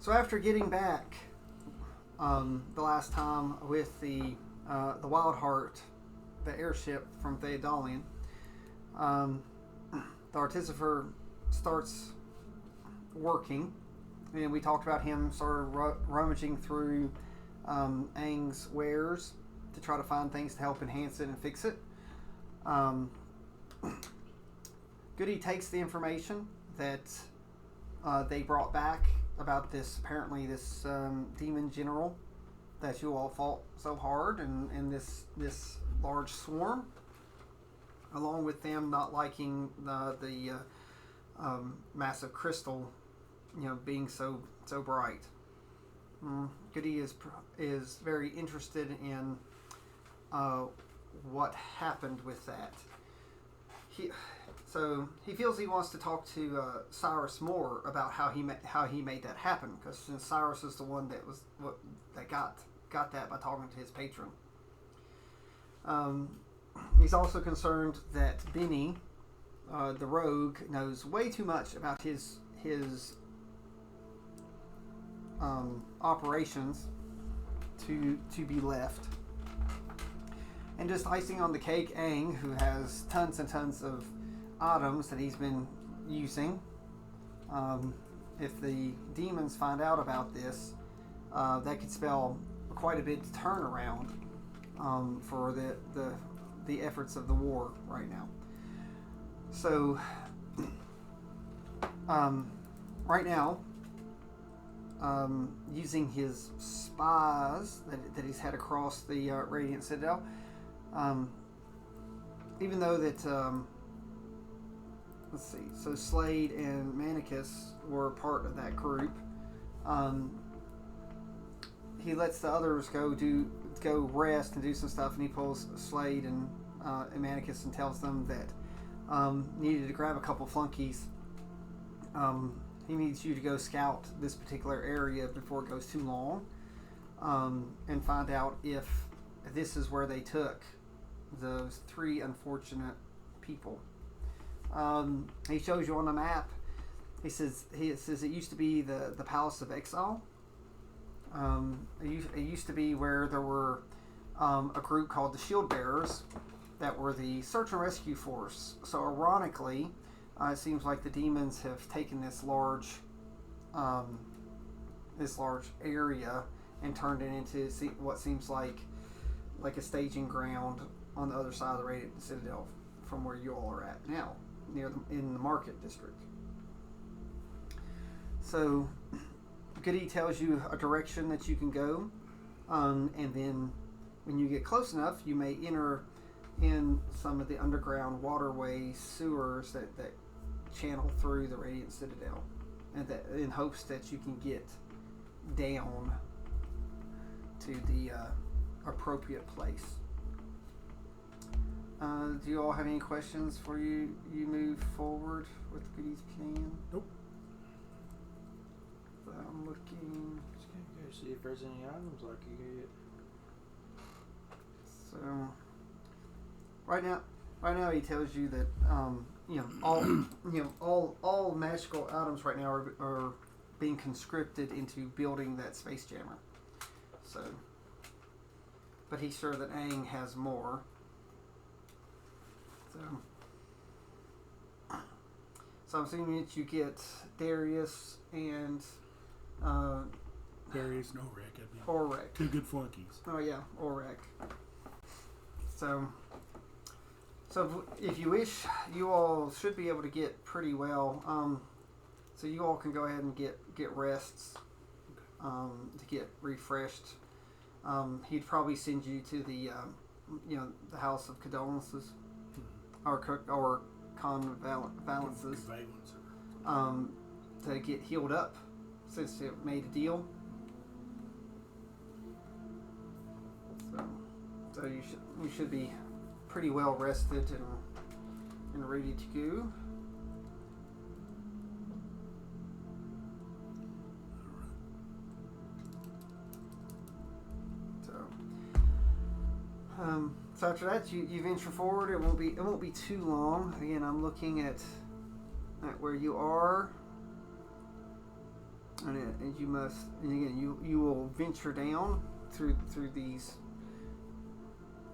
So after getting back the last time with the Wild Heart, the airship from Thetadolyon, the Artificer starts working, and we talked about him sort of rummaging through Aang's wares to try to find things to help enhance it and fix it. Goody takes the information that they brought back about apparently this demon general that you all fought so hard, and this large swarm, along with them not liking the massive crystal, being so bright. Goody is very interested in what happened with that. So he feels he wants to talk to Cyrus more about how he made that happen, because since Cyrus is the one that got that by talking to his patron. He's also concerned that Benny, the rogue, knows way too much about his operations to be left. And just icing on the cake, Aang, who has tons and tons of items that he's been using. If the demons find out about this, that could spell quite a bit of turnaround for the efforts of the war right now. So, right now, using his spies that he's had across the Radiant Citadel, even though that, let's see, so Slade and Manicus were part of that group, he lets the others go rest and do some stuff, and he pulls Slade and Manicus and tells them that needed to grab a couple flunkies. He needs you to go scout this particular area before it goes too long, and find out if this is where they took those 3 unfortunate people. He shows you on the map. He says it used to be the Palace of Exile. It used to be where there were a group called the Shield Bearers that were the search and rescue force. So ironically, it seems like the demons have taken this large area and turned it into what seems like a staging ground on the other side of the Radiant Citadel from where you all are at now, in the market district. So Goody tells you a direction that you can go, and then when you get close enough, you may enter in some of the underground waterway sewers that channel through the Radiant Citadel, and that in hopes that you can get down to the appropriate place. Do you all have any questions before you move forward with Goody's plan? Nope. So I'm looking. Just gonna go see if there's any items I can get. So right now he tells you that all magical items right now are being conscripted into building that space jammer. So, but he's sure that Aang has more. So I'm assuming that you get Darius and Darius and Orek. Orek. 2 good flunkies. Oh yeah, Orek. So if you wish, you all should be able to get pretty well. So you all can go ahead and get rests to get refreshed. He'd probably send you to the House of Condolences, or convalences, to get healed up, since it made a deal. So you should be pretty well rested and ready to go. So after that, you venture forward. It won't be too long. Again, I'm looking at where you are. and you must, and again, you will venture down through these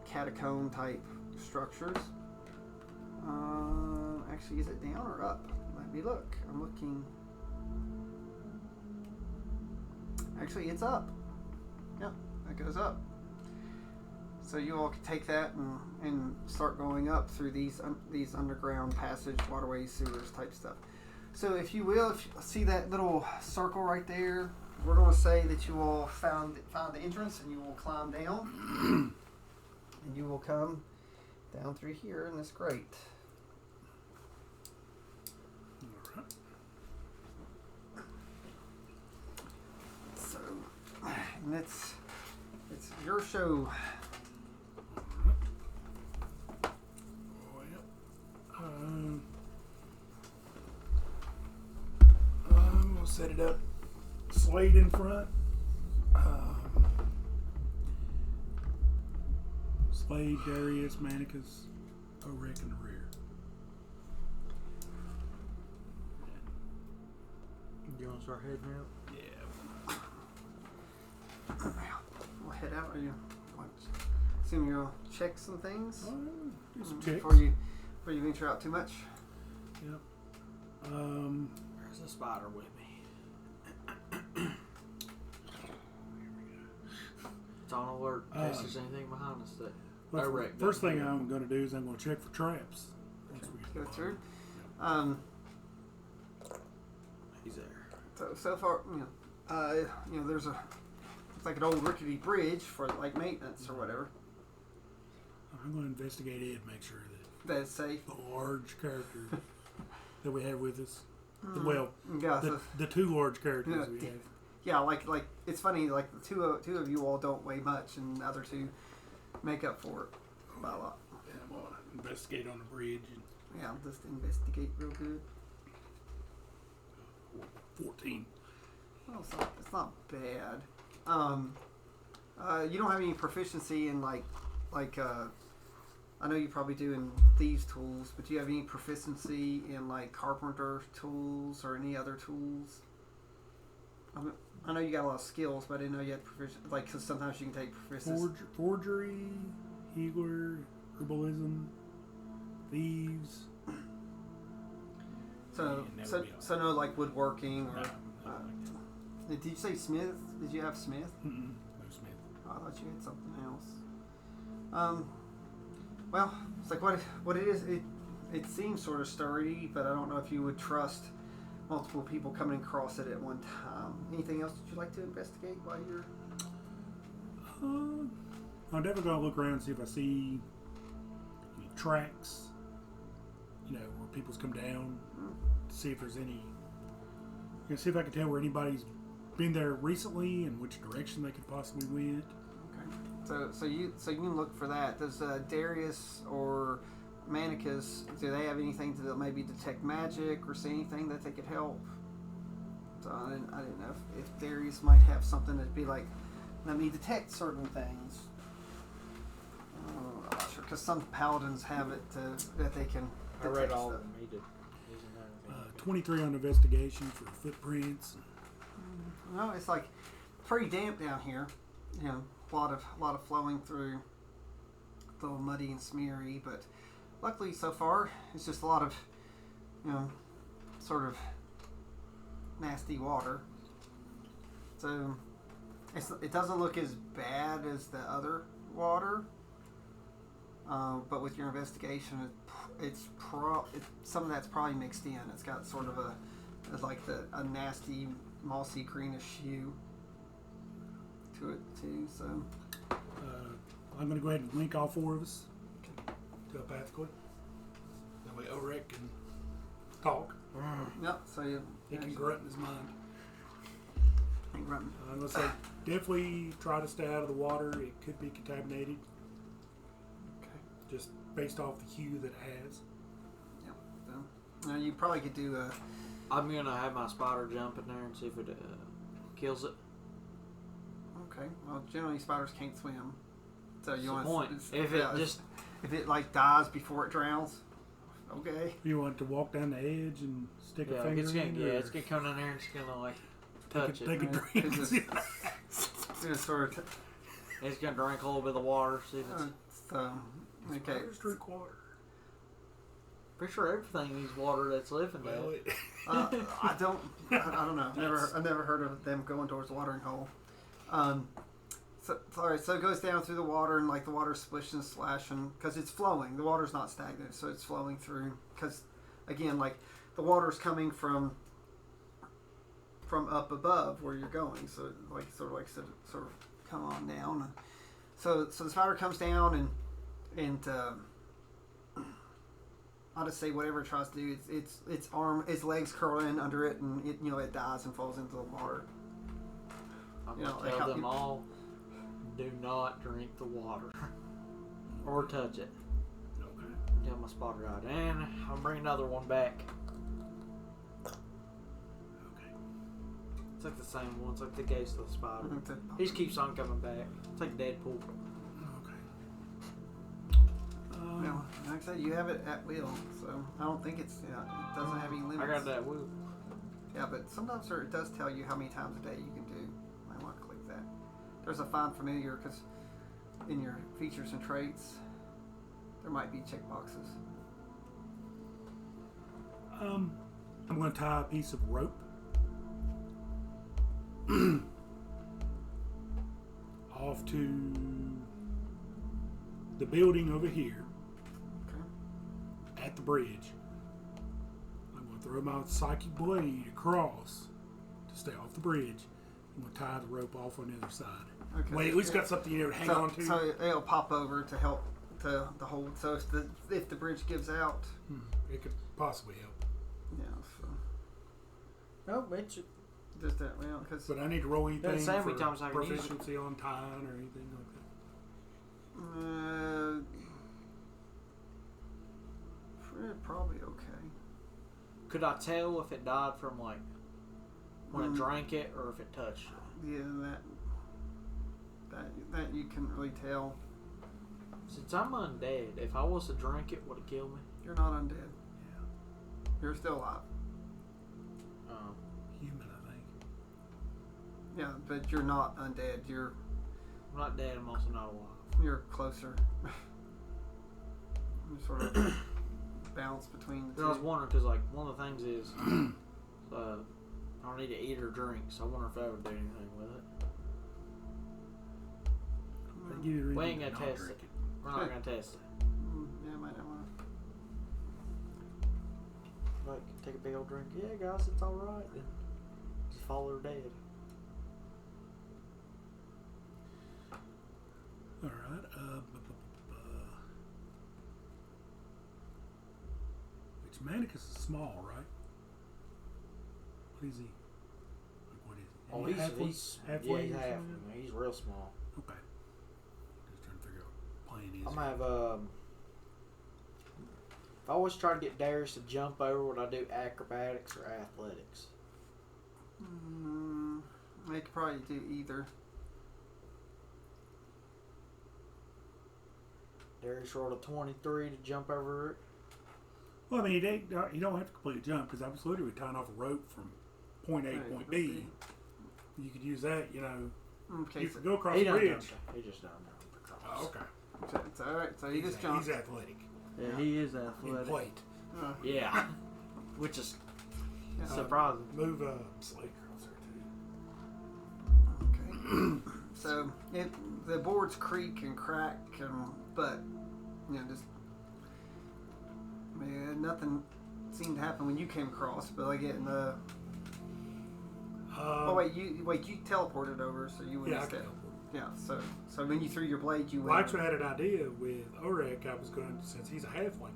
catacomb type structures. Actually, is it down or up? Let me look. I'm looking. Actually, it's up. Yep, that goes up. So you all can take that and start going up through these underground passage, waterways, sewers type stuff. So if you will, if you see that little circle right there, we're going to say that you all found the entrance, and you will climb down, and you will come down through here in this grate. All right. So, and it's your show. I'm gonna set it up. Slade in front. Slade, Darius, Manicus, Oric in the rear. You want to start heading out? Yeah. We'll head out. Or you assume you'll check some things Do some checks. before you venture out too much. Yep. There's a spider with me. It's on alert in case there's anything behind us that direct. First thing I'm going to do is I'm going to check for traps. Once we Go through. He's there. So far, there's it's like an old rickety bridge for like maintenance or whatever. I'm going to investigate it and make sure that That's safe. the large characters that we have with us, Yeah, the two large characters Yeah. we have. yeah, like it's funny. Like the two of you all don't weigh much, and the other two make up for it by a lot. Yeah, I'm going to investigate on the bridge. Yeah, just investigate real good. 14. Well, it's not bad. You don't have any proficiency in like I know you probably do in thieves tools, but do you have any proficiency in like carpenter tools or any other tools? I know you got a lot of skills, but I didn't know you had proficiency. Like, cause sometimes you can take proficiency. Forgery, healer, herbalism, thieves. So no like woodworking or. No, Did you say Smith? Did you have Smith? no Smith. Oh, I thought you had something else. Well, it's like what it is. It seems sort of sturdy, but I don't know if you would trust multiple people coming across it at one time. Anything else that you'd like to investigate while you're? I'm definitely gonna look around and see if I see any tracks. Where people's come down. To see if there's any. See if I can tell where anybody's been there recently and which direction they could possibly went. Okay. So you can look for that. Does Darius or Manicus, do they have anything to maybe detect magic or see anything that they could help? So I didn't know if Darius might have something that'd be like, let me detect certain things. I'm not sure, because some paladins have it that they can detect I read all stuff. of them. He did. He doesn't have anything. 23 on investigation for footprints. No, it's like pretty damp down here. A lot of flowing through. A little muddy and smeary, but luckily so far it's just a lot of, sort of nasty water. So it doesn't look as bad as the other water. But with your investigation, some of that's probably mixed in. It's got sort of a nasty mossy greenish hue to it too. So I'm going to go ahead and link all four of us telepathically. That way Ulrich can talk. Yep. So He can grunt in his mind. Grunting. I'm going to say definitely try to stay out of the water. It could be contaminated. Okay. Just based off the hue that it has. Yep. So, you probably could do a. I'm gonna have my spider jump in there and see if it kills it. Okay. Well, generally spiders can't swim, so you That's want the point. if it like dies before it drowns. Okay. You want to walk down the edge and stick a finger in? It's gonna come down there and it's gonna like touch it. They could Right, drink. it's just sort of. He's gonna drink a little bit of the water. See if it's. So, okay. Spiders drink water. Pretty sure everything needs water that's living there. Well, I don't know. I've never heard of them going towards the watering hole. So all right. So it goes down through the water, and like the water's splishing and splashing because it's flowing. The water's not stagnant, so it's flowing through. Because again, like the water's coming from up above where you're going. So like sort of come on down. So the spider comes down and I'll just say whatever it tries to do, its legs curl in under it, and it dies and falls into the water. I'm gonna tell them all: do not drink the water or touch it. okay. Tell my spotter out, and I'll bring another one back. Okay. It's like the same one. It's like the ghost of the spider. He just keeps on coming back. It's like Deadpool. Well, like I said, you have it at will, so I don't think it doesn't have any limits. I got that wheel. Yeah, but sometimes it does tell you how many times a day you can do. You might want to click that. There's a find familiar because in your features and traits, there might be check boxes. I'm going to tie a piece of rope off to the building over here. At the bridge. I'm going to throw my psychic blade across to stay off the bridge. I'm going to tie the rope off on the other side. Okay. Wait, at least got something to hang on to. So it'll pop over to help to hold. So if the bridge gives out, it could possibly help. Yeah. So No, it's just that, well, because. But I need to roll anything Doesn't say how for many times I can use it. proficiency on tying or anything like that. Probably okay. Could I tell if it died from like when it drank it or if it touched it? Yeah, that you can really tell. Since I'm undead, if I was to drink it, would it kill me? You're not undead. Yeah. You're still alive. Human, I think. Yeah, but you're not undead. You're not dead. I'm also not alive. You're closer. You're sort of balance between the two. I was wondering because like one of the things is I don't need to eat or drink, so I wonder if that would do anything with it. We ain't gonna test it. We're not gonna test it. Yeah, might not want Like take a big old drink. Yeah, guys, it's all right. Then just fall her dead. All right. Which Manicus is small, right? What is he? Like, what is he? Oh, Is he he's halfway. yeah, Or he's half. something? He's real small. Okay. Just trying to figure out what plane is. I'm gonna have if I always try to get Darius to jump over, would I do acrobatics or athletics? They could probably do either. Darius rolled a 23 to jump over it. Well, I mean, you don't have to completely jump because I was literally tying off a rope from point A to point B. You could use that, Okay, you so could go across He the done bridge. done that. He just done that. Oh, okay. it's all right. So he just jumps. He's athletic. Yeah, he is In athletic. plate. Yeah, which is Yeah. surprising. Move Slate across there, too. Okay. So the boards creak and crack, but just nothing seemed to happen when you came across. But like in the you teleported over, so you wouldn't Yeah, I step. can help. Yeah. So when you threw your blade, you Well, I went. actually had an idea with Orek. I was going to, since he's a halfling,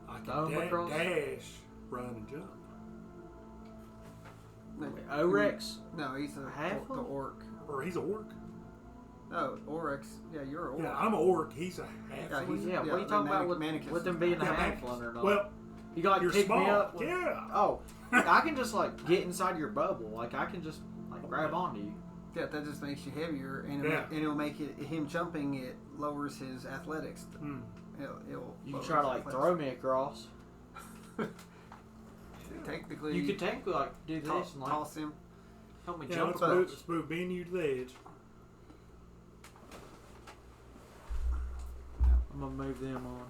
I Throw him can across? dash, run, and jump. No, Oryx? No, he's the Halfling? orc. Or he's a orc. No, Oryx. Yeah, you're an orc. Yeah, I'm an orc. He's a halfling. he's- Yeah, what are you the talking about Manicus with them is- being a Yeah, halfling Manicus. or not? Well, you can like you're pick small. me up. Yeah. Oh, I can just like get inside your bubble. Like I can just like grab onto you. Yeah, that just makes you heavier, and it'll make it him jumping. It lowers his athletics. Hmm. It'll You lower can try to his like athletics. throw me across. technically, You could technically like do this and like toss him. help me Yeah, jump. let's move Ben you to the edge. I'm gonna move them on.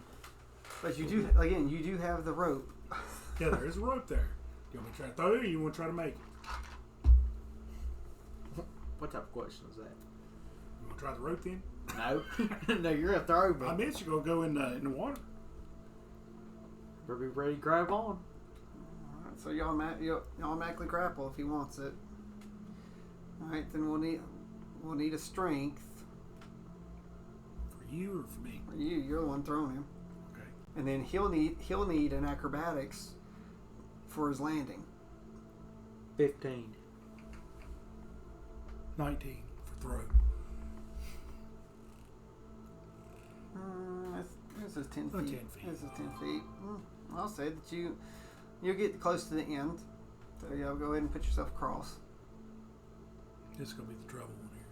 But you do have the rope. Yeah, there is a rope there. You want me to try to throw it, or you want to try to make it? What type of question is that? You want to try the rope then? No, no, you're a throw me. I meant you're gonna go in the water. Better be ready to grab on. Alright, so you automatically grapple if he wants it. Alright, then we'll need a strength. For you or for me? For you, you're the one throwing him. Okay. And then he'll need an acrobatics for his landing. 15. 19 for throw. This is 10 Oh, feet. 10 feet. This is 10 feet. I'll say that you'll get close to the end. So yeah, go ahead and put yourself across. This is gonna be the trouble one here.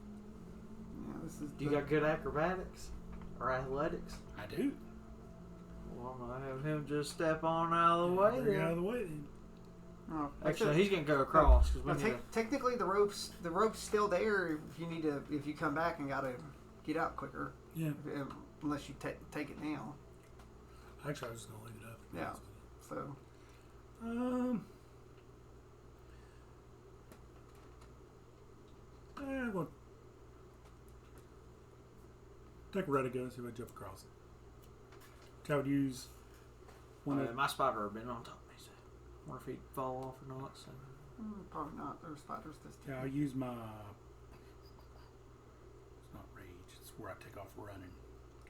Yeah, this is. Do you got good acrobatics or athletics? I do. Well, I'm gonna have him just step on out of the way Get out then. of the way then. Oh, Actually, he's gonna go across because we Now, need to. technically, the rope's still there. If you come back and gotta get out quicker. Yeah. Unless you take it now. Actually, I was just gonna leave it up. Yeah. So. Well, take a red gun, see if I jump across it. I would use one of My spider had been on top of me, so I wonder if he'd fall off or not. So. Probably not. There's spiders this Yeah, I'll use my. It's not rage. It's where I take off running.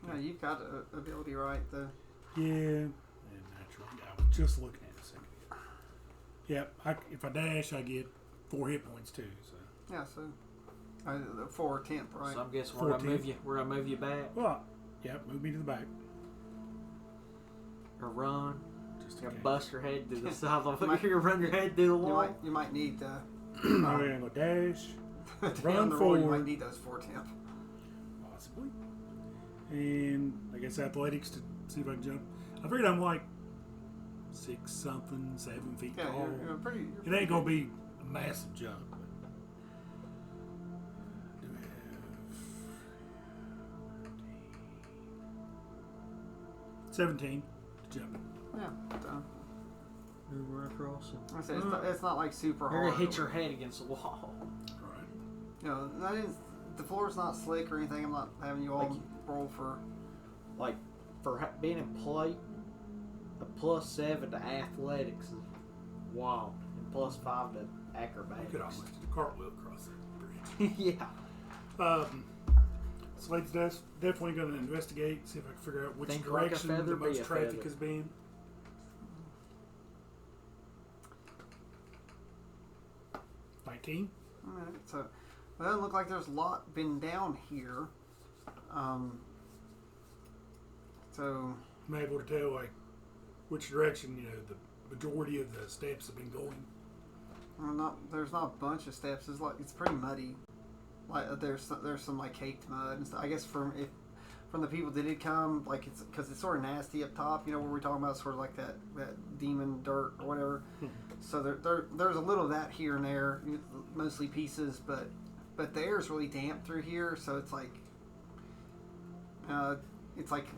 No, you've got a ability, right? Yeah, and natural. I was just looking at it a second ago. Yeah, if I dash, I get 4 hit points too. So. Yeah, so 4 temp, right? So I'm guessing we're gonna 14. move you. We're gonna move you back Well, yeah, move me to the back. or run. Just You're in gonna case. bust your head through the side of the might- You're gonna run your head through the wall. You might need Oh, yeah, go dash, down Run the road. You forward. might need those 4 temp. possibly, and I guess athletics to see if I can jump. I figured I'm like 6 something, 7 feet Yeah, tall. you're pretty. It ain't gonna be a massive jump. Do we have 17 to jump? Yeah. So, Move right across it. I say it's not like super You're hard. gonna hit your head against the wall. Right. You know, the floor's not slick or anything. I'm not having you all Like- roll for. Like for being in plate, a +7 to athletics is wow, and +5 to You acrobatics. could almost do a cartwheel across that bridge. Yeah. Slade's definitely going to investigate, see if I can figure out which Think like a direction feather, the be most a traffic feather. has been. Alright, so it doesn't look like there's a lot been down here. So I'm able to tell like which direction the majority of the steps have been going. there's not a bunch of steps. It's pretty muddy. Like there's some like caked mud and stuff. I guess from the people that did come, like because it's sort of nasty up top. You know where we're talking about, sort of like that demon dirt or whatever. So there's a little of that here and there, mostly pieces, but the air's really damp through here, so it's like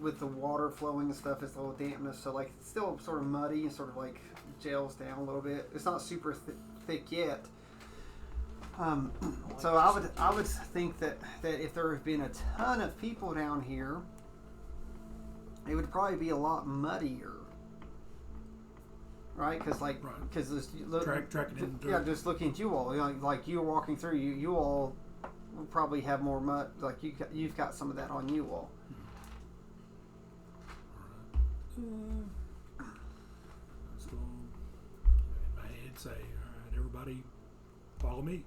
with the water flowing and stuff, it's a little dampness. So like it's still sort of muddy and sort of like gels down a little bit. It's not super thick yet. So I would think that if there have been a ton of people down here, it would probably be a lot muddier, right? Because Tracking in the yeah, dirt. just looking at you all, like you're walking through, you all will probably have more mud. Like you've got some of that on you all. So in my head say, all right, everybody follow me.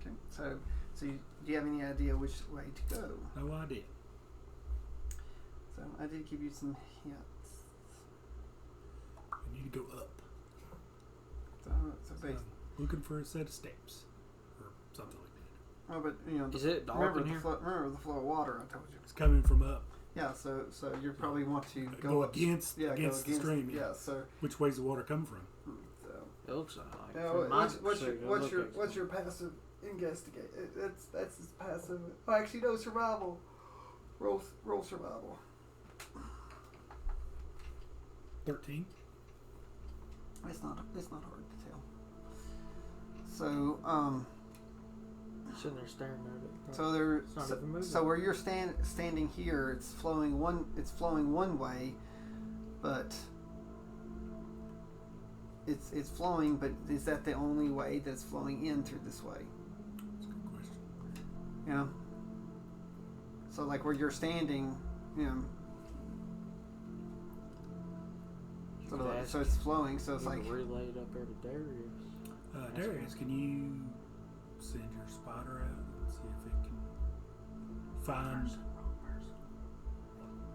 Okay. So do you have any idea which way to go? No idea. So I did give you some hints. I need to go up. So basically. Looking for a set of steps or something like that. Oh, but Is it dark remember in the here? remember the flow of water I told you. It's coming from up. Yeah, so you probably want to Go up, against the stream. Yeah, so Which way's the water coming from? It looks like. Yeah, from my what's your passive investigate? That's his passive. Oh, actually, no, survival. Roll survival. 13. It's not hard to tell. So sitting there staring at it. So where you're standing here, it's flowing one way, but it's flowing. But is that the only way that's flowing in through this way? That's a good question. Yeah. So like where you're standing, so it's flowing. So it's like relay it up there to Darius. Darius, can you send your spider out and see if it can find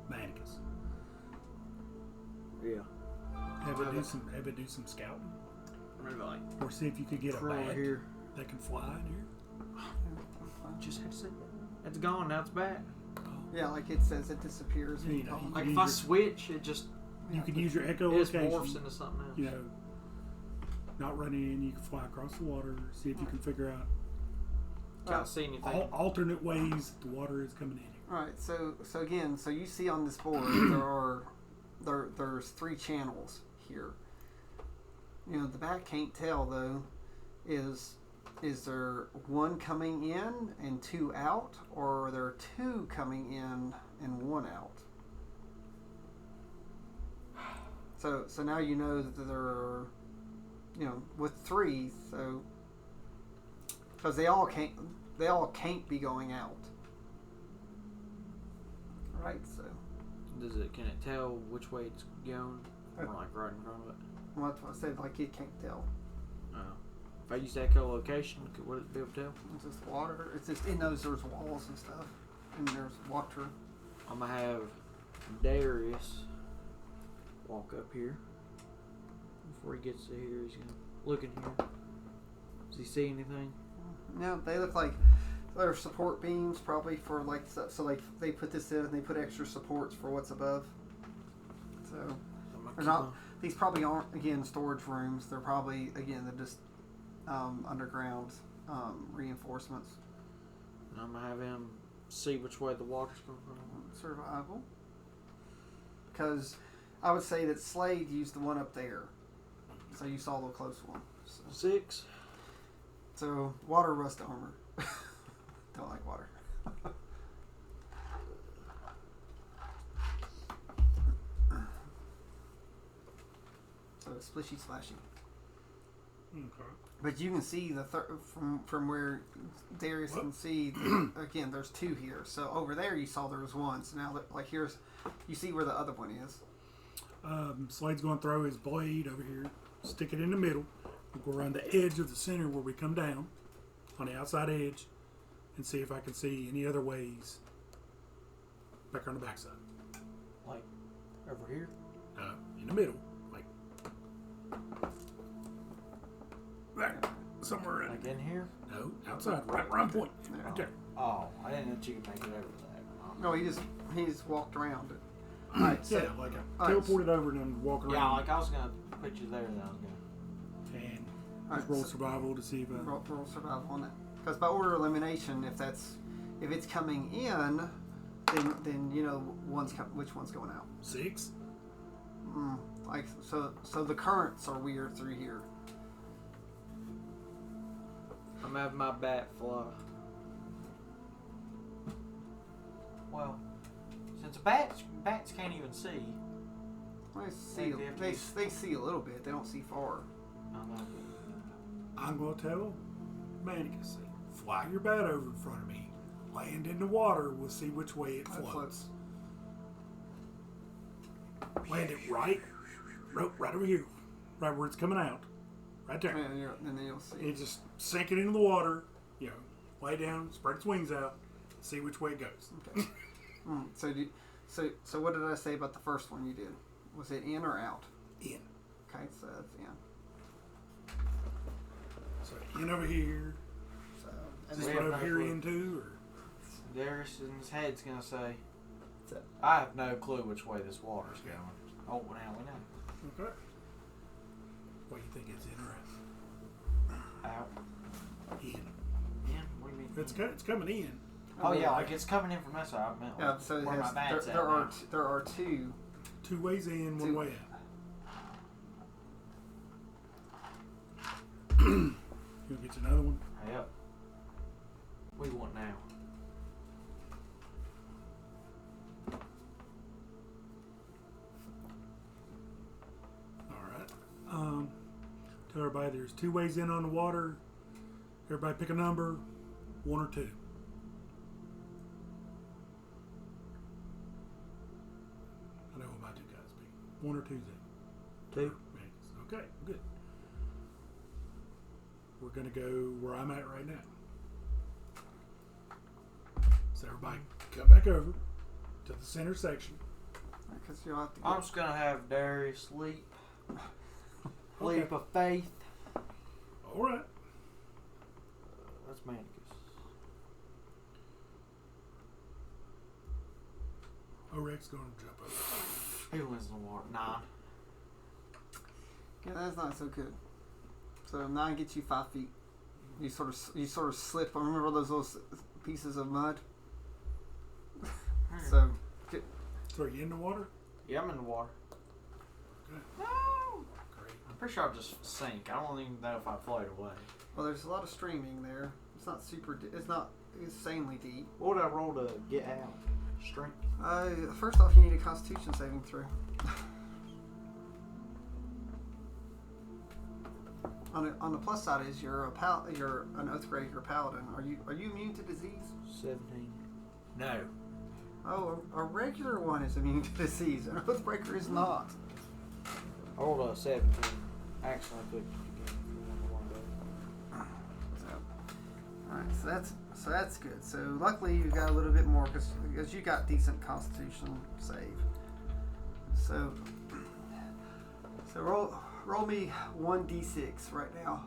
Manicus? Yeah. Have it do some scouting, Maybe like or see if you could get a bat here. that can fly in here. Just had to say that. It's gone. Now it's back. yeah, like it says it disappears. You know, Like if I switch, it just you could use your it echolocation. morphs into something else. You know, not running in. You can fly across the water. See if you can figure out Can't see anything. alternate ways the water is coming in here. All right. So again, so you see on this board there's 3 channels here. The bat can't tell though. Is there one coming in and 2 out, or are there 2 coming in and 1 out? So now you know that there are, with 3, so because they all can't be going out, right? So Can it tell which way it's going? Or like right in front of it? well, that's what I said. Like it can't tell. Oh. If I use that echolocation, would it be able to tell? It's just water. It's just it knows there's walls and stuff, and there's water. I'm gonna have Darius walk up here. Before he gets to here, he's gonna look in here. Does he see anything? No, they look like they're support beams, probably for like so like they put this in and they put extra supports for what's above. So they're not. These probably aren't again storage rooms. They're probably they're just underground reinforcements. I'm gonna have him see which way the water's coming from. Survival. Because I would say that Slade used the one up there, so you saw the close one. So. 6. So, water rust armor. Don't like water. So, splishy slashy. Okay. But you can see the from where Darius can see. Again, there's 2 here. So over there, you saw there was 1. So now, like here's, you see where the other one is. Slade's going to throw his blade over here, stick it in the middle. We'll go around the edge of the center where we come down, on the outside edge, and see if I can see any other ways back on the backside. Like over here? In the middle. Like there. Somewhere Like in here? No, outside. Right where I'm pointing. Right there. Oh, I didn't know you could make it over that. No, he just walked around it. All right, so, yeah, like I teleported over and then walk around. Yeah, like I was gonna put you there. Then I was gonna. And Alright, roll survival to see if roll survival on that. Because by order of elimination, if it's coming in, then which one's going out. 6. Like so the currents are weird through here. I'm having my bat fly. Well, since bats can't even see. They see a little bit. They don't see far. I'm going to tell Manicus, fly your bat over in front of me. Land in the water. We'll see which way it floats. Land it right over here. Right where it's coming out. Right there. And then you'll see. And just sink it into the water. Lay down, spread its wings out, see which way it goes. Okay. So what did I say about the first one you did? Was it in or out? In. Okay, so that's in. So in over here. So Is this one over here in too? Or? Darius in his head's gonna say, I have no clue which way this water's going. Oh, well, now we know. Okay. What do you think it's in or Out. out? In. In? What do you mean? It's coming in. Oh yeah, like it's coming in from that side. I meant Yeah, so it where my has, bat's there at are now. there are two. 2 ways in, 1 way out. You'll get you another one. Yep. What do you want now? Alright. Tell everybody there's 2 ways in on the water. Everybody pick a number, 1 or 2. I know what my 2 guys be. 1 or 2's in. 2. Okay, good. We're gonna go where I'm at right now. So everybody come back over to the center section. Because you'll have to. I'm just gonna have Darius leap. Okay. Leap of faith. Alright. That's Manicus. Oreg's gonna jump over. He wins in the water. 9. Yeah, that's not so good. So 9 gets you 5 feet. You sort of slip. Remember those little pieces of mud? So So are you in the water? Yeah, I'm in the water. Okay. No! Great. I'm pretty sure I'll just sink. I don't even know if I float away. well, there's a lot of streaming there. It's not super. It's not insanely deep. What would I roll to get out? Strength? First off, you need a Constitution saving throw. On the plus side is you're an Oathbreaker paladin. Are you immune to disease? 17. No. Oh, a regular one is immune to disease. An Oathbreaker is not. I rolled a 17. Actually, I clicked again. Alright, so that's good. So luckily you got a little bit more because you got decent Constitution save. So roll me 1d6 right now.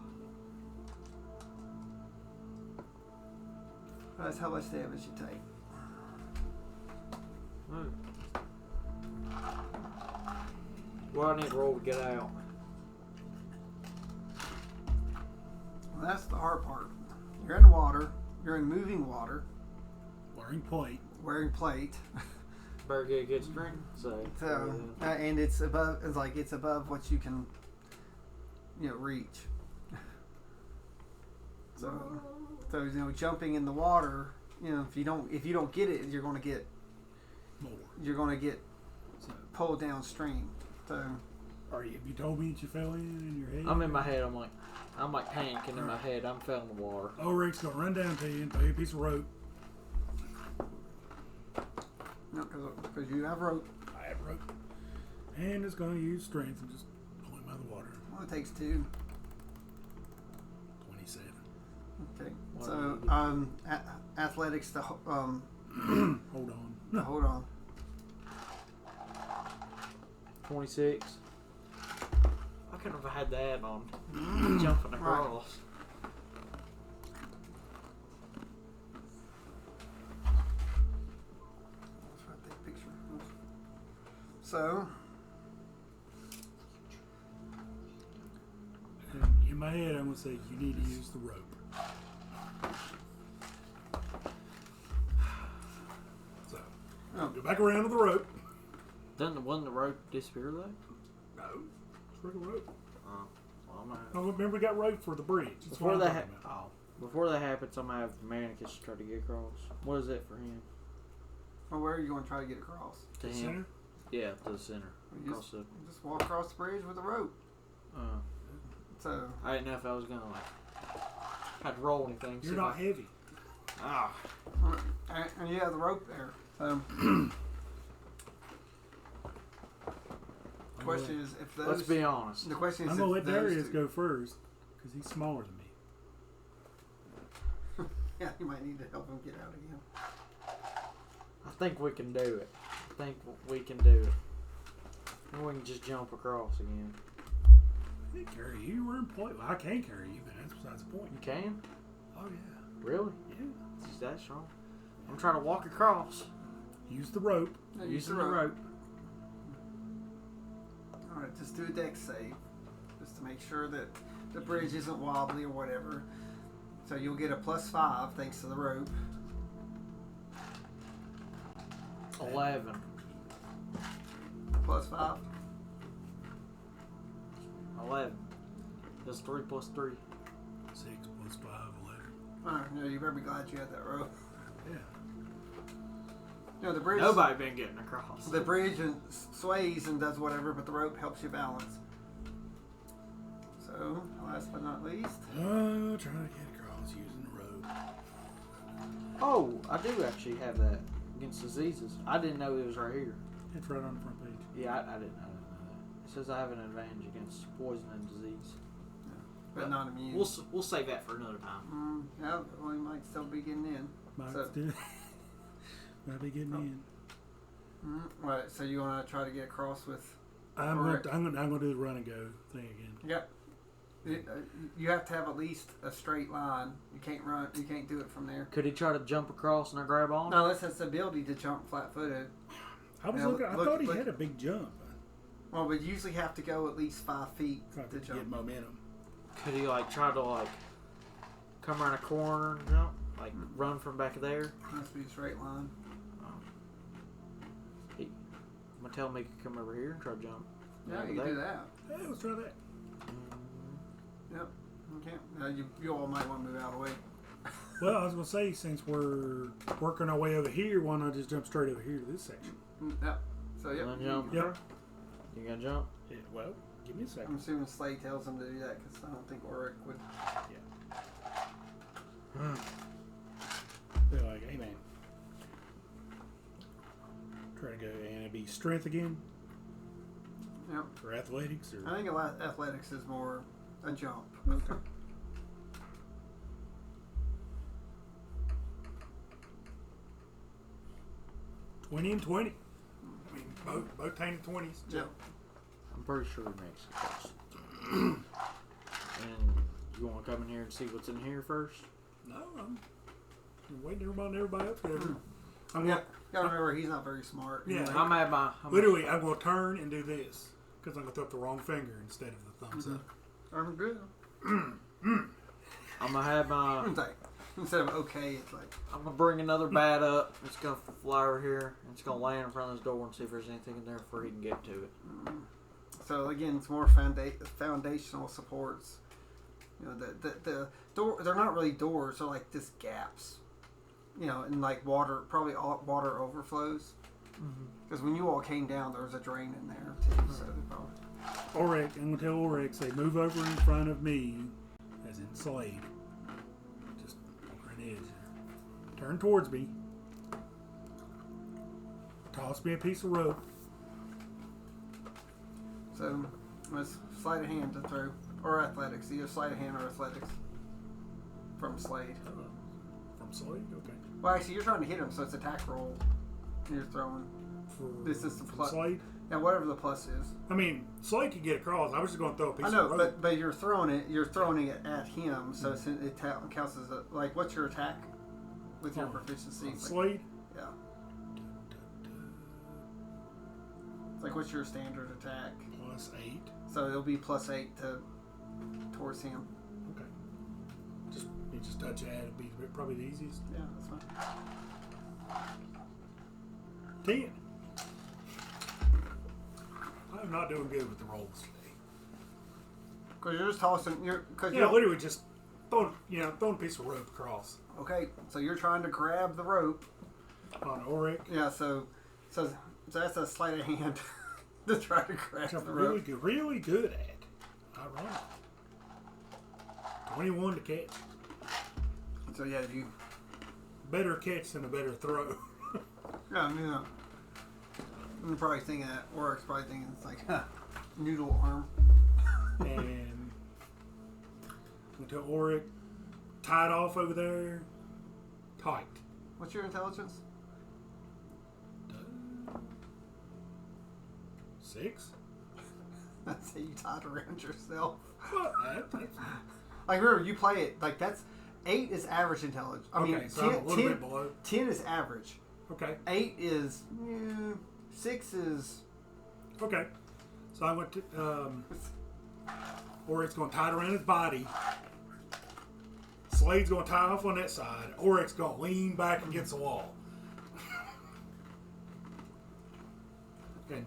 That's how much damage you take. What do I need to roll to get out? Well, that's the hard part. You're in water. You're in moving water. Wearing plate. Wearing plate. Better get a good string. So And it's above. It's above what you can, reach. So jumping in the water. If you don't get it, you're going to get More. You're going to get So, pulled downstream. So have you told me that you fell in your head? I'm in my head. I'm like panicking in my head. I'm fell in the water. Oreg's gonna run down to you and throw you a piece of rope. no, because you have rope. I have rope. And it's gonna use strength and just pull him out of the water. Well, it takes 2. 27. Okay. What So do you athletics to Hold on. hold on. 26. I couldn't have had that on jumping across. Let's try to take a picture. So And in my head, I'm gonna say you need to use the rope. So go back around to the rope. Wasn't the rope disappear though? No, it's regular rope. Well, I'm gonna Oh, remember we got rope for the bridge. That's before what I'm that talking about. before that happens, I'm gonna have Manicus try to get across. What is it for him? well, where are you going to try to get across? To The him? center? Yeah, to the center. You Across the. just walk across the bridge with a rope. So I didn't know if I was gonna have to roll anything. You're not heavy. and you have the rope there. So the question is if those. Let's be honest. The question is I'm gonna if let those Darius two- go first because he's smaller than me. Yeah, you might need to help him get out again. I think we can do it. And we can just jump across again. I can't carry you. We're in plate. Well, I can carry you, but that's besides the point. You can? Oh yeah. Really? Yeah. Is that strong? I'm trying to walk across. Use the rope. No, Using the rope. All right, just do a dex save, just to make sure that the bridge isn't wobbly or whatever. So you'll get a +5 thanks to the rope. 11. +5. 11. That's 3 plus 3. 6 plus 5, 11. No, you better be glad you had that rope. Yeah. You know, the bridge. Nobody been getting across. The bridge sways and does whatever, but the rope helps you balance. So, last but not least. Oh, trying to get across using the rope. Oh, I do actually have that against diseases. I didn't know it was right here. It's right on the front page. Yeah, I didn't know that. It says I have an advantage against poison and disease. But not immune. We'll save that for another time. Yeah, we might still be getting in. Might So- still might be getting in. Right, so you want to try to get across with... I'm gonna do the run and go thing again. Yep. You have to have at least a straight line. You can't run. You can't do it from there. Could he try to jump across and I grab on? No, unless it's the ability to jump flat-footed. I was Yeah, looking. I look- thought he look- had a big jump. Well, we usually have to go at least 5 feet Try to to get jump. momentum. Could he try to come around a corner and jump? Run from back there? It has to be a straight line. I'm gonna tell him he could come over here and try to jump. Yeah, over you can there. do that. Hey, let's try that. Yep. Okay. Now you all might want to move out of the way. Well, I was gonna say, since we're working our way over here, why not just jump straight over here to this section? Yep. So You yep. gonna jump? Yep. You gonna jump? Yeah, well, give me a I'm second. assuming Slay tells him to do that because I don't think Oric would. They're like, hey man, try to go, and it'd be strength again Yep. or athletics or. I think athletics is more a jump. Okay. $20 and $20. I mean, both tiny 20s. Yep. I'm pretty sure it makes it close. And you want to come in here and see what's in here first? No, I'm waiting on everybody else. Whatever. I'm Yeah. gonna, Gotta remember he's not very smart. Yeah. I'm at my. literally, I'm going to turn and do this because I'm going to throw up the wrong finger instead of the thumbs up. I'm good. I'm gonna have my. It's like, instead of okay, it's like I'm gonna bring another bat up. It's gonna fly over here. And it's gonna land in front of his door and see if there's anything in there before he can get to it. so. Again, it's more foundational supports. You know, the door. They're not really doors. They're like just gaps. You know, and like water, probably water overflows. Because when you all came down, there was a drain in there too. So probably. Oric, I'm going to tell Oric, say, move over in front of me, as in Slade. Just over an edge. Turn towards me. Toss me a piece of rope. So let's sleight of hand to throw, or athletics. Either sleight of hand or athletics from Slade. From Slade? Okay. Well, actually, you're trying to hit him, so it's attack roll. You're throwing. This is the from plus. Slade? Yeah, whatever the plus is. I mean, Slade could get across. I was just going to throw a piece I know, of rope. but you're throwing it. You're throwing it at him, so it counts as a like. What's your attack with your proficiency? It's like, Slade? yeah. It's like what's your standard attack? +8. So it'll be +8 towards him. Okay. You just touch that. It'd be probably the easiest. Yeah, that's fine. 10. I'm not doing good with the rolls today. Because you're just tossing. Yeah, literally just throwing a piece of rope across. Okay, so you're trying to grab the rope. On Oric. Yeah, so that's a sleight of hand to try to grab Which the I'm rope. really good at. Ironic. 21 to catch. So yeah, you. Better catch than a better throw. Yeah, I'm probably thinking that. Oric's probably thinking it's like noodle arm. And until Oric tied off over there, tight. What's your intelligence? 6. That's how you tied around yourself. Well, that's Like remember, you play it like that's 8 is average intelligence. I mean, okay, so I'm a little bit below. 10 is average. Okay. 8 is 6 is Okay. So I went to Oryx going to tie it around his body. Slade's going to tie off on that side. Oryx going to lean back against the wall. And,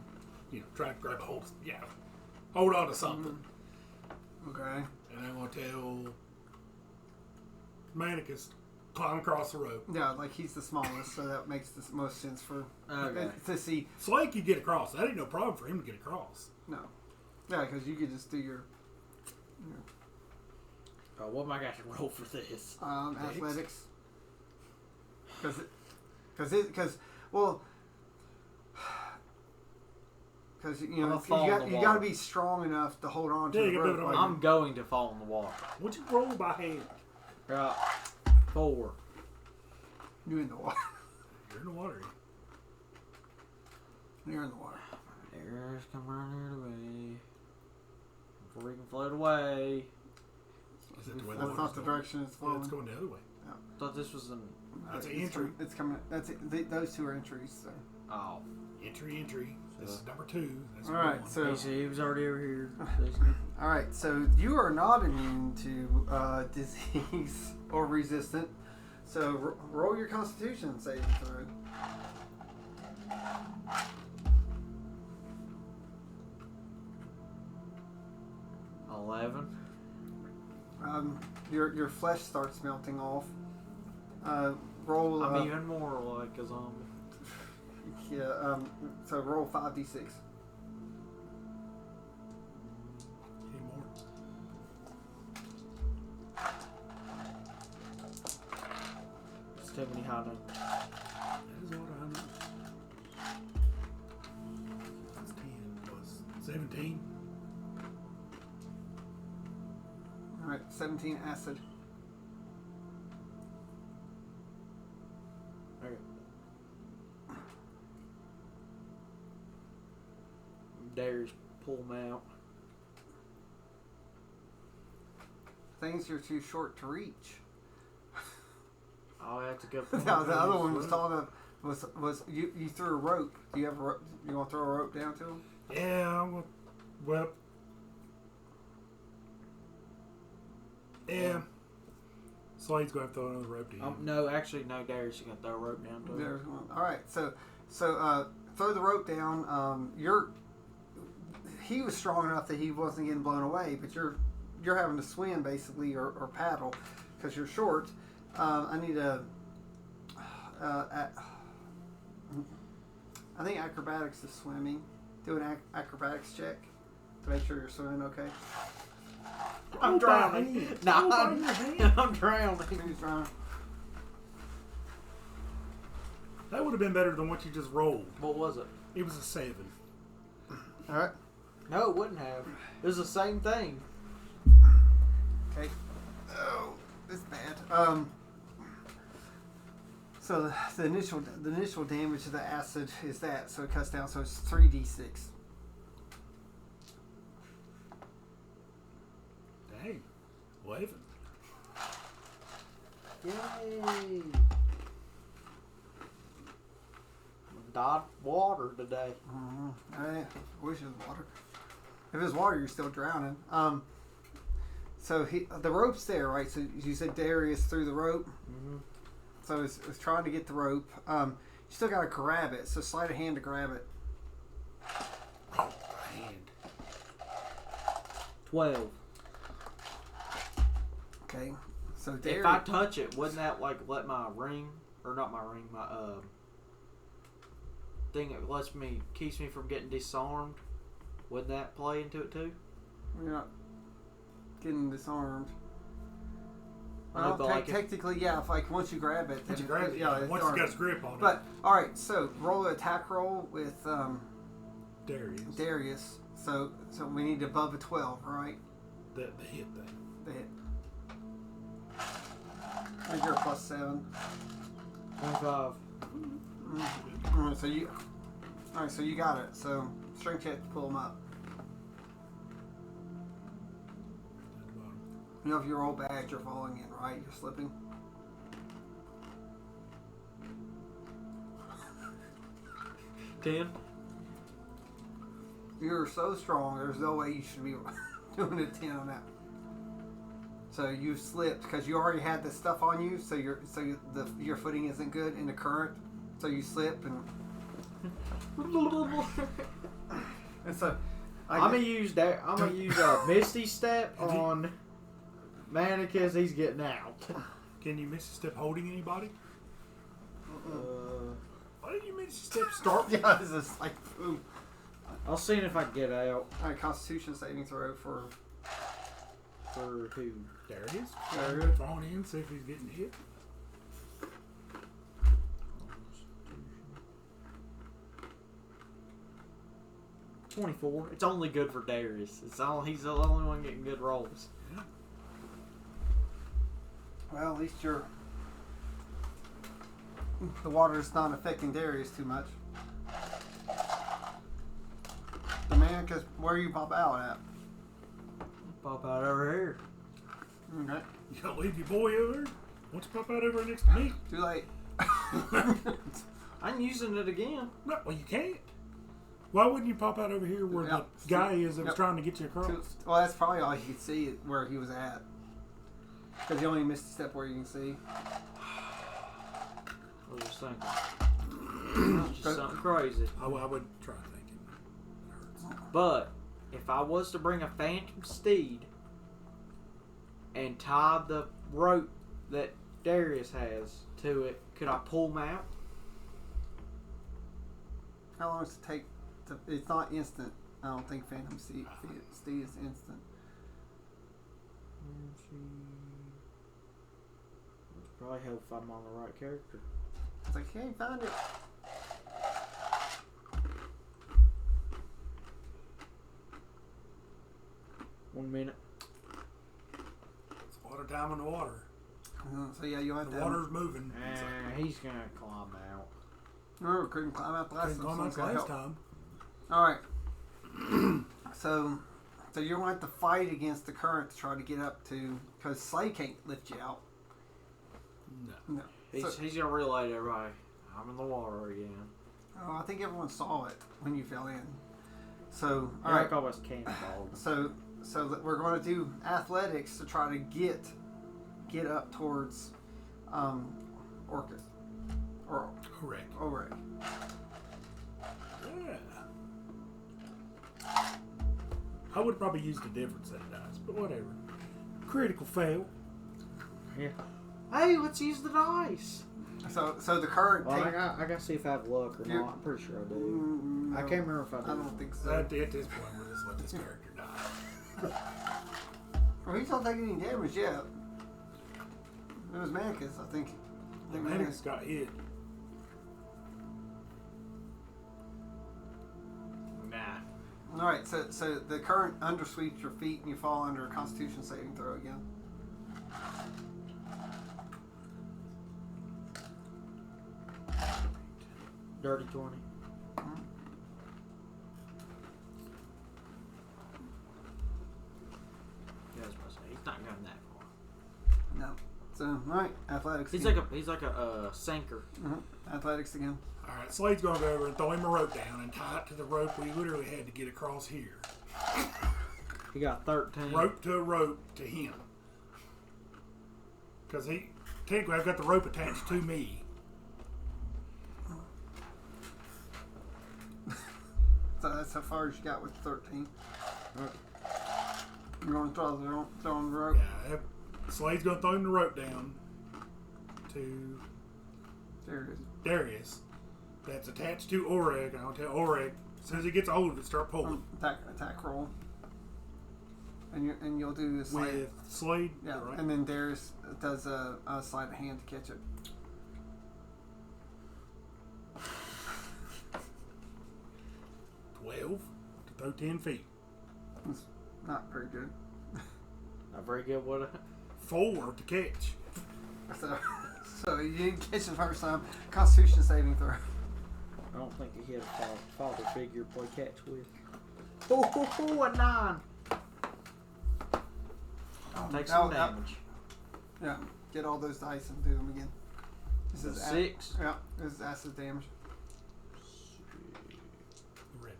try to grab a hold of, hold on to something. Okay. And I'm going to tell Manicus climb across the rope. Yeah, like he's the smallest, so that makes the most sense for to see. Slade could get across. That ain't no problem for him to get across. No. Yeah, because you could just do your What am I got to roll for this? athletics. Because you got to be strong enough to hold on to the rope. I'm going to fall in the water. What'd you roll by hand? 4. You're in the water. You're in the water. You're in the water. There's come right here away. Before we can float away. Is that the way That's not the direction it's flowing. It's going the other way. Yeah. I thought this was an... That's an entry. It's coming. That's it. Those two are entries. So. Oh. Entry. This is number 2. That's all right. So he was already over here. all right. So you are not immune to disease or resistant. So roll your Constitution saving throw. 11. Your flesh starts melting off. Roll. I'm even more like a zombie. Yeah. So roll 5d6. Any more? It's too many high numbers. That is what I know. That's 10 plus 17. All right. 17 acid. Okay. Dares pull him out. Things you're too short to reach. I'll have to go. No, the other one was tall enough. Was you threw a rope? Do you have a rope? You want to throw a rope down to him? Yeah, I'm going to... Well... Yeah. Slade's going to throw another rope to you. No, actually, no, Darius, you got to throw a rope down to him. There's one. All right, so throw the rope down. He was strong enough that he wasn't getting blown away, but you're having to swim basically or paddle because you're short. I need a. I think acrobatics is swimming. Do an acrobatics check to make sure you're swimming okay. I'm drowning. No, I'm drowning. Who's drowning? That would have been better than what you just rolled. What was it? It was a 7. All right. No, it wouldn't have. It was the same thing. Okay. Oh, this is bad. So the initial damage of the acid is that, so it cuts down, so it's 3d6. Dang. 11. Yay! Died water today. I wish it was water. If it was water, you're still drowning. So the rope's there, right? So you said Darius threw the rope. Mm-hmm. So it's trying to get the rope. You still got to grab it. So slide a hand to grab it. Oh, hand. 12. Okay. So Darius. If I touch it, wouldn't that like let my ring, or not my ring, my thing that keeps me from getting disarmed? Wouldn't that play into it too? You're not getting disarmed. I know, but like technically, yeah. If once you grab it, Once you grab it, it's once you got his grip on it. But all right, so roll an attack roll with Darius. So we need above a 12, right? The hit thing. The hit. I think you're a +7. 25. All right, so you got it. So strength check to pull them up. You know, if you roll bad, you're falling in, right? You're slipping. Ten. You're so strong. There's no way you should be doing a 10 on that. So you slipped because you already had the stuff on you. So your footing isn't good in the current. So you slip and so I'm gonna use a Misty Step on Manicus. He's getting out. Can you Misty Step holding anybody? Why didn't you Misty Step start? Yeah, it's just like boom. I'll see if I can get out. All right, Constitution saving throw for who? There it is. There it is. Thrown in, see if he's getting hit. 24. It's only good for Darius. He's the only one getting good rolls. Well, at least the water's not affecting Darius too much. The man, because where you pop out at? Pop out over here. Okay. You gotta leave your boy over there? Why don't you pop out over next to me? Too late. I'm using it again. No, well, you can't. Why wouldn't you pop out over here where the guy is that was trying to get you across? Well, that's probably all you could see where he was at. Because you only missed a step where you can see. I was just thinking. Just something crazy. I would try thinking. It hurts. But if I was to bring a phantom steed and tie the rope that Darius has to it, could I pull him out? How long does it take? It's not instant. I don't think Phantom Steed is instant. It'd probably help if I'm on the right character. It's like, hey, find it. One minute. It's water time in the water. So yeah, you have The to. water's moving. He's gonna climb out. Remember, couldn't climb out the last Couldn't climb out the last time. All right. so you're going to have to fight against the current to try to get up to, because Slay can't lift you out. No. He's gonna relay to everybody. I'm in the water again. Oh, I think everyone saw it when you fell in. So all I right. call us cannonball. So we're going to do athletics to try to get up towards Orchid or Correct. Oreg. Yeah. I would probably use the different set of dice, but whatever. Critical fail. Yeah. Hey, let's use the dice. So the current. Well, I got to see if I have luck or not. I'm pretty sure I do. No, I can't remember if I do. I don't think so. At this point, we'll just let this character die. Well, he's not taking any damage yet. It was Manicus, I think. The Manicus got hit. Nah. All right, so the current undersweeps your feet and you fall under a Constitution saving throw again. Dirty 20. Yeah, I was about to say, he's not going that far. No. So, all right, athletics. He's again. like a sinker. Athletics again. All right, Slade's going to go over and throw him a rope down and tie it to the rope we literally had to get across here. He got 13. Rope to him. Because technically I've got the rope attached to me. So that's how far as you got with 13. You're going to throw the rope. Yeah, Slade's going to throw him the rope down to There it is. Darius. That's attached to Oreg. And I'll tell Oreg, as soon as he gets a hold of it, start pulling. Attack roll. And you'll do this With Slade? yeah, Right. and then Darius does a sleight of hand to catch it. To throw 10 feet. It's not very good. Not very good. What? 4 to catch. So you didn't catch the first time. Constitution saving throw. I don't think he had a father figure to play catch with. A 9. Take some damage. Yeah, get all those dice and do them again. This is 6. Yeah, this is acid damage. Red.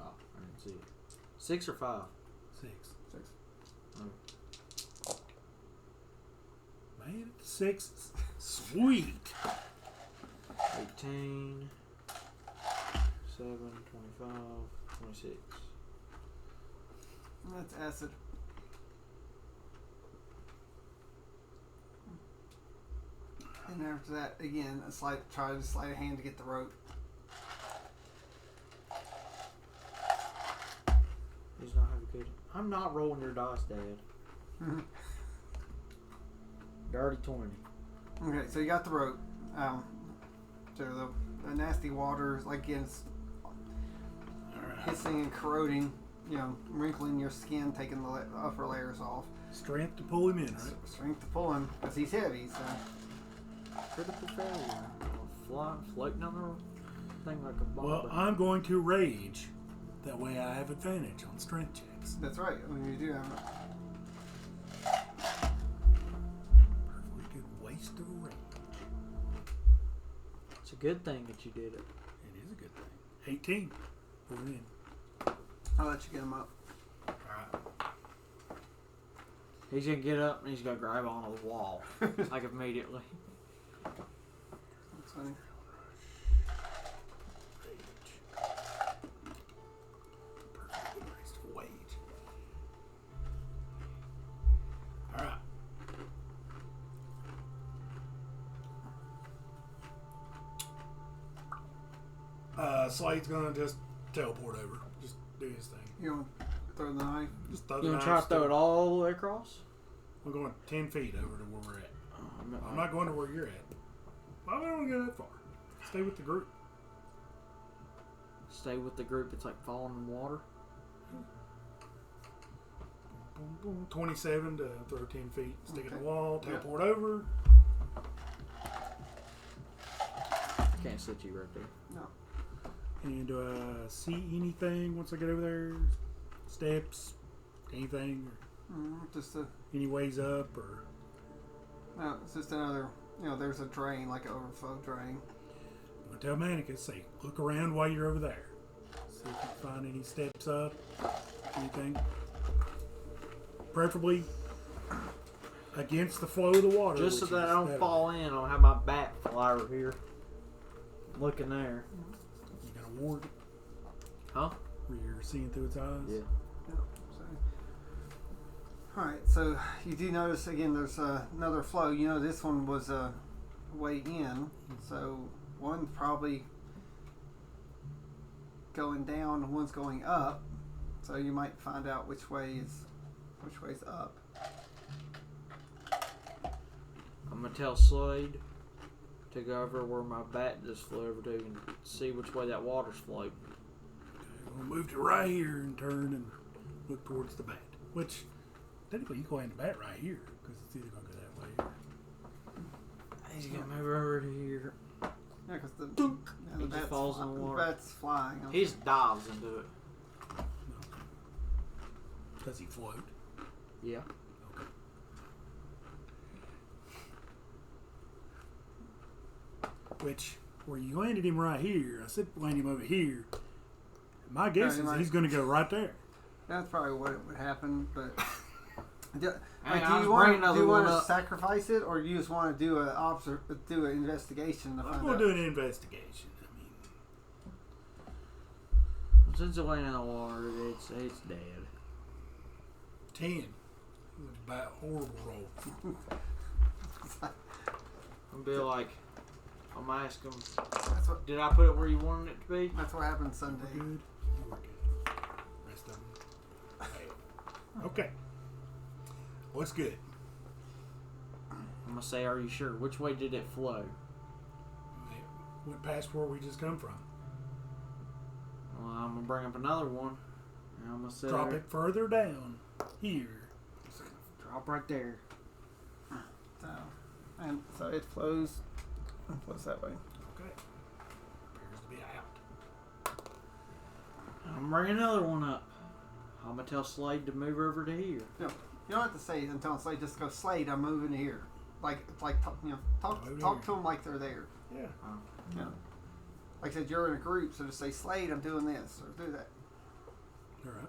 Oh, I didn't see it. 6 or 5? 6. 6. Man, 6. Sweet. 18, 7, 25, 26. That's acid. And after that, again, try to slide a hand to get the rope. He's not having good. I'm not rolling your dice, Dad. Dirty 20. Okay, so you got the rope. So the nasty water, like it's hissing and corroding, wrinkling your skin, taking the upper layers off. Strength to pull him in, right? Strength to pull him, because he's heavy, so. Critical failure. Floating on the thing like a bomb. Well, I'm going to rage. That way I have advantage on strength checks. That's right, when you do have it. Perfectly good waste of rage. It's a good thing that you did it. It is a good thing. 18. Pull it in. I'll let you get him up. Alright. He's gonna get up and he's gonna grab onto the wall. Like immediately. That's funny. Perfectly waste of wage. Alright. Slade's gonna just teleport over. Just do his thing. You want to throw the knife? Just throw You the gonna knife. try to throw it all the way across? We're going 10 feet over to where we're at. Oh, I'm not going to where you're at. Why would I want to go that far? Stay with the group. Stay with the group. It's like falling in water. Boom, boom. 27 to throw 10 feet. Stick in Okay. the wall. Teleport over. Can't sit you right there. No. And do I see anything once I get over there? Steps? Anything? Just a. Any ways up? Or No, it's just another. There's a drain, like an overflow drain. I'm going to tell Manicus, say, look around while you're over there. See if you can find any steps up. Anything. Preferably against the flow of the water. Just so which that is I don't better. fall in, I'll have my bat fly over here. Looking there. You got a ward Huh? where you're seeing through its eyes? Yeah. So. Alright, so you do notice again there's another flow. This one was way in, so one's probably going down and one's going up. So you might find out which way's up. I'm gonna tell Slade to go over where my bat just flew over to and see which way that water's floating. Okay, we'll move to right here and turn and look towards the bat. Which, technically, you go ahead and bat right here because it's either going to go that way or... He's gonna move over to here. Yeah, because the He just falls in the water. bat's flying. He just dives into it. Does he float? Yeah. Okay. Which, where you landed him right here, I said land him over here. My guess is he's going to go right there. That's probably what it would happen, but do Hey, you want to sacrifice it, or do you just want to do an investigation to I'm find going out? to do an investigation. I mean, Since it went in the water, it's dead. 10. It was a bad, horrible roll. I'll be like, I'm asking, That's what. did I put it where you wanted it to be? That's what happened Sunday. Good. You were good. Rest of them. Fail. Okay. What's good? I'm gonna say, are you sure? Which way did it flow? It went past where we just come from. Well, I'm gonna bring up another one. And I'm gonna say, Drop it further down. Here. Drop right there. So it flows that way. Okay. Appears to be out. I'm bringing another one up. I'm gonna tell Slade to move over to here. You don't have to say it until Slade. Just go, Slade, I'm moving here. Talk to them like they're there. Yeah. Like I said, you're in a group, so just say, Slade, I'm doing this, or do that. All right.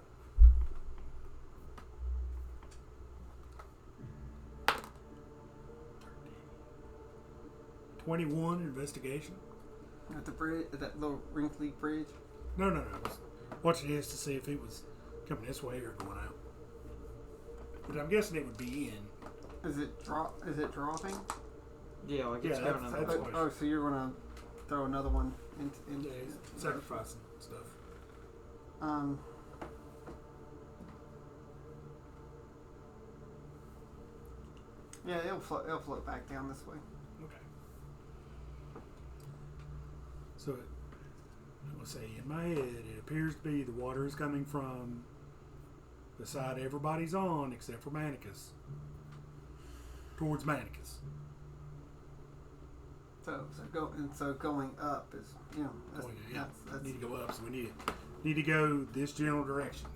21 investigation. At the bridge, at that little wrinkly bridge. No. I was watching this to see if it was coming this way or going out. But I'm guessing it would be in. Is it dropping? Yeah, like it's Yeah, going in that's the what- Oh, so you're gonna throw another one in Yeah, sacrificing stuff. Yeah, it'll float back down this way. Okay. So, I'm going to say, in my head, it appears to be the water is coming from the side everybody's on except for Manicus. Towards Manicus. So going up is, you know, that's Need to go up, so we need to go this general direction.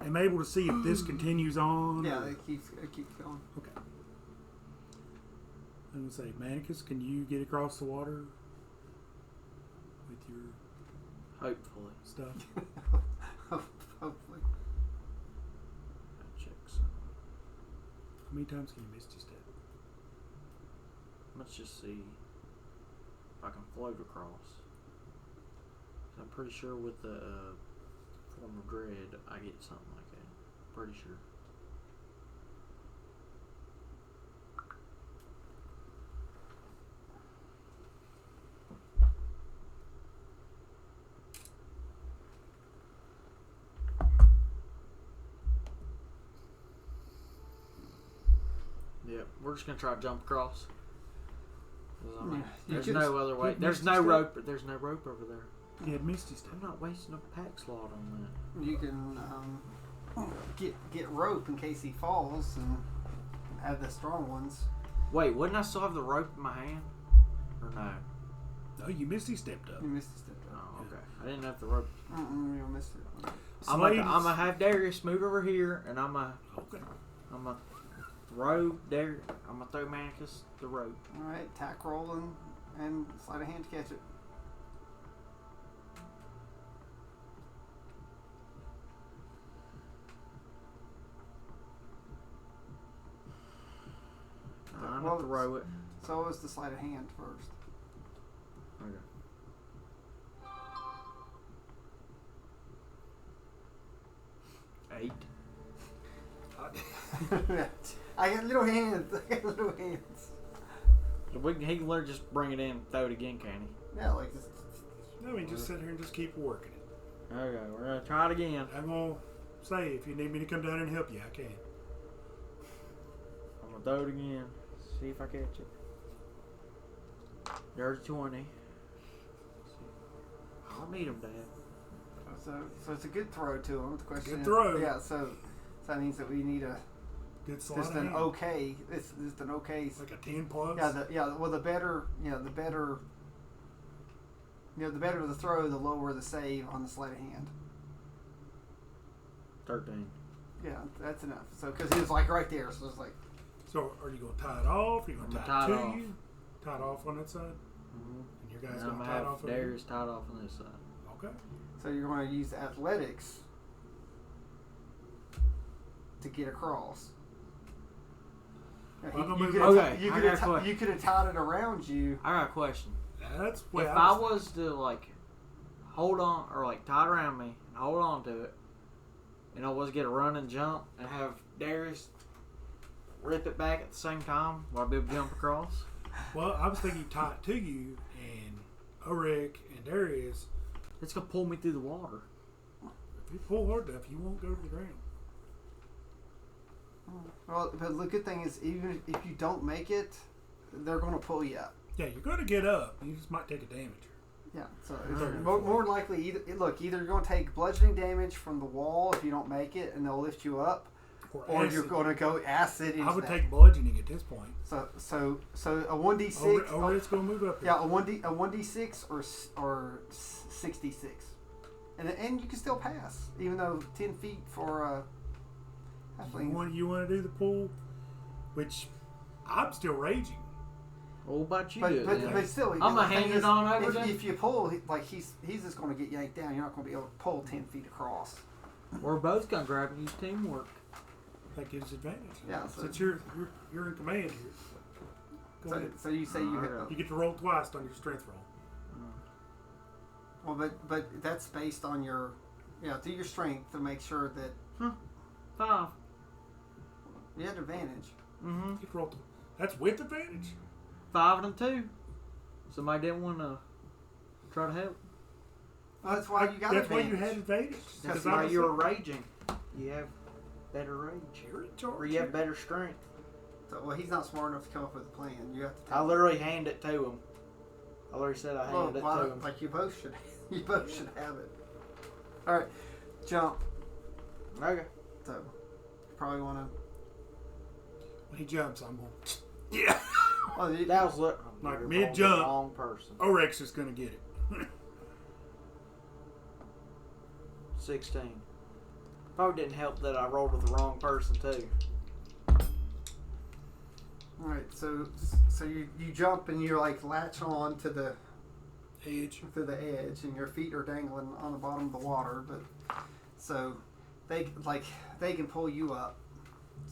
I'm able to see if this continues on. yeah, or- it keeps going. Okay. I'm gonna say, Manicus, can you get across the water with your Hopefully. stuff? Hopefully. I'll check some. How many times can you miss just that? Let's just see if I can float across. I'm pretty sure with the form of dread, I get something like that. Pretty sure. Yep, we're just gonna try to jump across. 'Cause I mean, Yeah, you there's could- no other way. you There's missed no your rope. There's no rope over there. He had Misty stuff. I'm not wasting a pack slot on that. You can get rope in case he falls and have the strong ones. Wait, wouldn't I still have the rope in my hand? Or no? No, you Misty stepped up. You missed a step. Oh, okay. I didn't have the rope. You missed it. I'm gonna have Darius move over here, and I'm gonna Okay. throw Darius. I'm gonna throw Manicus the rope. All right, tack roll and slide a hand to catch it. I'm Well, gonna throw it. So it's the sleight of hand first. Okay. 8. I got little hands. So he can literally just bring it in and throw it again, can he? Yeah, like just. No, we just sit here and just keep working it. Okay, we're gonna try it again. I'm gonna say, if you need me to come down and help you, I can. I'm gonna throw it again. See if I catch it. There's 20. I'll need him, Dad. So it's a good throw to him. The question Good is, throw. Yeah, so that means that we need a Good slide just of an hand. okay. It's just an okay. Like a 10 plus. Well, the better the throw, the lower the save on the sleight of hand. 13. Yeah, that's enough. So because he was like right there, so it's like. So are you going to tie it off? Are you going to I'm tie it gonna to tie it you? Tie it off on that side? Mm-hmm. And your guys And I'm going to gonna tie it have off on you? Darius tied off on this side. Okay. So you're going to use athletics to get across. Now, I'm gonna you move could on. have Okay, I got a question. you could have tied it around you. I got a question. That's what If I was to like hold on or like tie it around me and hold on to it, and I was to get a run and jump and have Darius rip it back at the same time while I be able to jump across. Well, I was thinking tie it to you, and Ulrich and Darius, It's gonna pull me through the water. if you pull hard enough, you won't go to the ground. Well, but the good thing is, even if you don't make it, they're going to pull you up. Yeah, you're going to get up. You just might take a damage. Yeah, so Right. more than likely, either you're going to take bludgeoning damage from the wall if you don't make it, and they'll lift you up, or acid. you're going to go acid into I would that. take bludgeoning at this point. So a 1d6. Ulrich's going to move up here. Yeah, a 1d6 or 66, and you can still pass, even though 10 feet for halfling. You want to do the pull, which I'm still raging. What about you? But still, I'm gonna hand it on over there. If you pull, like he's just going to get yanked down. You're not going to be able to pull 10 feet across. We're both gonna grab and use teamwork. That gives advantage. Yeah, so- Since you're in command here. Go ahead. So you say you hit. You get to roll twice on your strength roll. Well, but that's based on your, do your strength to make sure that 5. you had advantage. Mm-hmm. You get to roll that's with advantage? 5 and 2. Somebody didn't want to try to help. Well, that's why you got That's advantage. why you had advantage. That's I why was you were raging. You have better rage. You're in charge. Or you have better strength. So, well, he's not smart enough to come up with a plan. You have to. I literally handed it to him. I literally said I handed it to him. Like you both should. You both should have it. All right, jump. Okay. So, you probably want to. When he jumps, I'm going. Yeah. Well, That was Like you're mid-jump. the wrong person. Orex is going to get it. 16. Probably didn't help that I rolled with the wrong person too. all right, so you jump and you like latch on to the Edge. edge, and your feet are dangling on the bottom of the water. But so they can pull you up.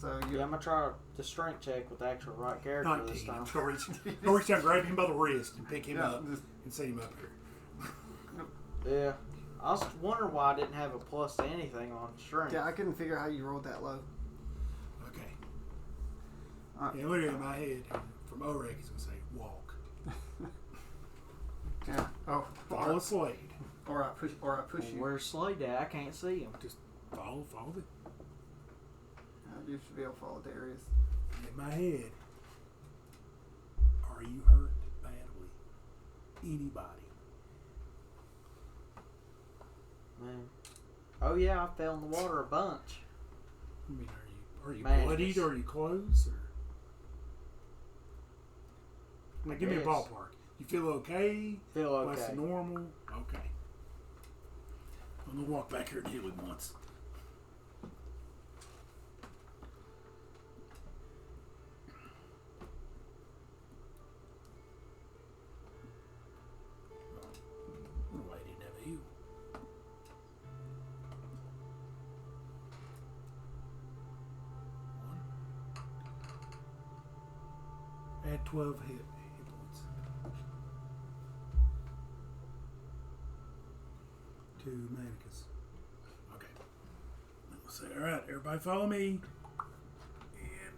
So you. Yeah, I'm gonna try the strength check with the actual right character 19. this time. Go reach down, grab him by the wrist, and pick him Yeah, up just- and set him up here. Yeah. I was wondering why I didn't have a plus to anything on strength. Yeah, I couldn't figure out how you rolled that low. Okay. Alright. Yeah, look at my head. From Orex, it's going to say, walk. Yeah. Oh. Follow Slade. Or I push you. Where's Slade at? I can't see him. Just follow the. You should be able to follow Darius. In my head. Are you hurt badly? Anybody? Man. Oh yeah, I fell in the water a bunch. I mean, are you Man, bloodied it's- or are you close? Or like, give me a Yes. ballpark. You feel okay? Feel Less okay. than normal? Okay. I'm gonna walk back here and heal him once. I don't know why he didn't have a heal. One. Add 12 hit points. To Manicus. Okay. I'll say, alright, everybody follow me. And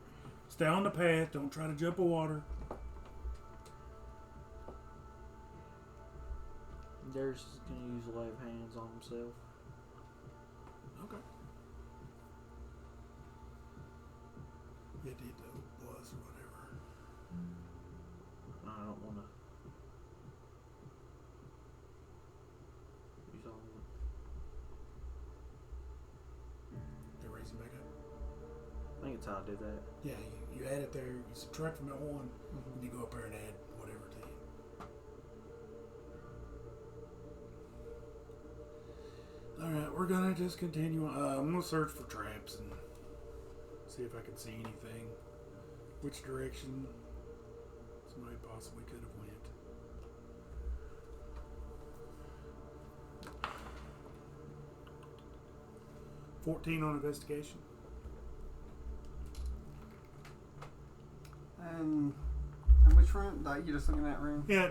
stay on the path. Don't try to jump a water. Darius is gonna use lay of hands on himself. Okay. You have to hit the plus or whatever. I don't wanna use all of it. They raise him back up. I think it's how I do that. Yeah, you add it there, you subtract from that one, and you go up there and add whatever to you. Alright, we're gonna just continue. I'm gonna search for traps and see if I can see anything. Which direction somebody possibly could have went. $14 on investigation. And which room? Like, you just looking at that room? Yeah.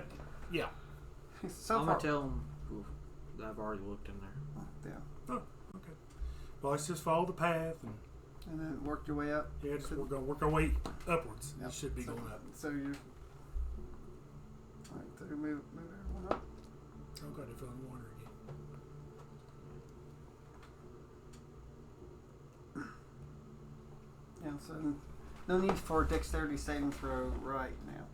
So I'm far. gonna tell him that I've already looked in there. Yeah. Oh, okay. Well, let's just follow the path and And then work your way up. yeah, we're gonna work our way upwards. Yep. It should be So- going up. So you. Alright, so move everyone up. Oh god, I fell in the water again. Yeah, so no need for a dexterity saving throw right now.